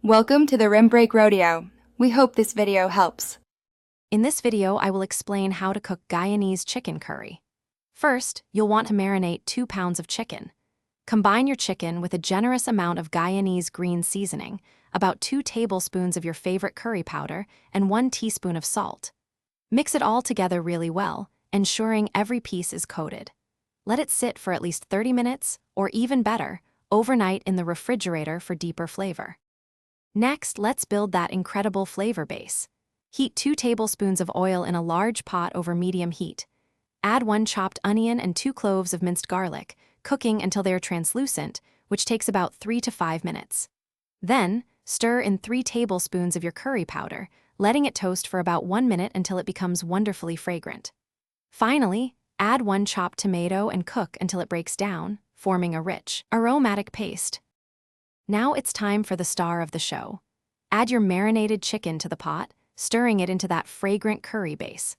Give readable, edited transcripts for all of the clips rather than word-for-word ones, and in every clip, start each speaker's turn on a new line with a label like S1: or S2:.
S1: Welcome to the Rim Break Rodeo. We hope this video helps.
S2: In this video, I will explain how to cook Guyanese chicken curry. First, you'll want to marinate 2 pounds of chicken. Combine your chicken with a generous amount of Guyanese green seasoning, about 2 tablespoons of your favorite curry powder, and 1 teaspoon of salt. Mix it all together really well, ensuring every piece is coated. Let it sit for at least 30 minutes, or even better, overnight in the refrigerator for deeper flavor. Next, let's build that incredible flavor base. Heat 2 tablespoons of oil in a large pot over medium heat. Add 1 chopped onion and 2 cloves of minced garlic, cooking until they are translucent, which takes about 3 to 5 minutes. Then, stir in 3 tablespoons of your curry powder, letting it toast for about 1 minute until it becomes wonderfully fragrant. Finally, add 1 chopped tomato and cook until it breaks down, forming a rich, aromatic paste. Now it's time for the star of the show. Add your marinated chicken to the pot, stirring it into that fragrant curry base.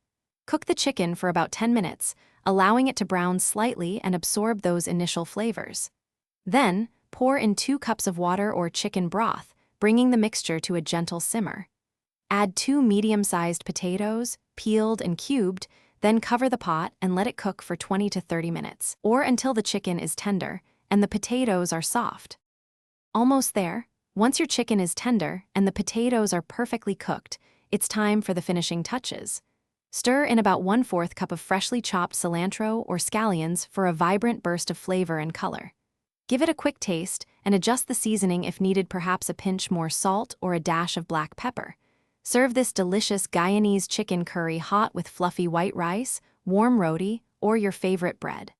S2: Cook the chicken for about 10 minutes, allowing it to brown slightly and absorb those initial flavors. Then, pour in 2 cups of water or chicken broth, bringing the mixture to a gentle simmer. Add 2 medium-sized potatoes, peeled and cubed, then cover the pot and let it cook for 20 to 30 minutes, or until the chicken is tender and the potatoes are soft. Almost there. Once your chicken is tender and the potatoes are perfectly cooked, it's time for the finishing touches. Stir in about 1/4 cup of freshly chopped cilantro or scallions for a vibrant burst of flavor and color. Give it a quick taste and adjust the seasoning if needed, perhaps a pinch more salt or a dash of black pepper. Serve this delicious Guyanese chicken curry hot with fluffy white rice, warm roti, or your favorite bread.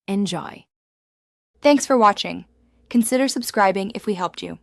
S2: Enjoy.
S1: Thanks for watching. Consider subscribing if we helped you.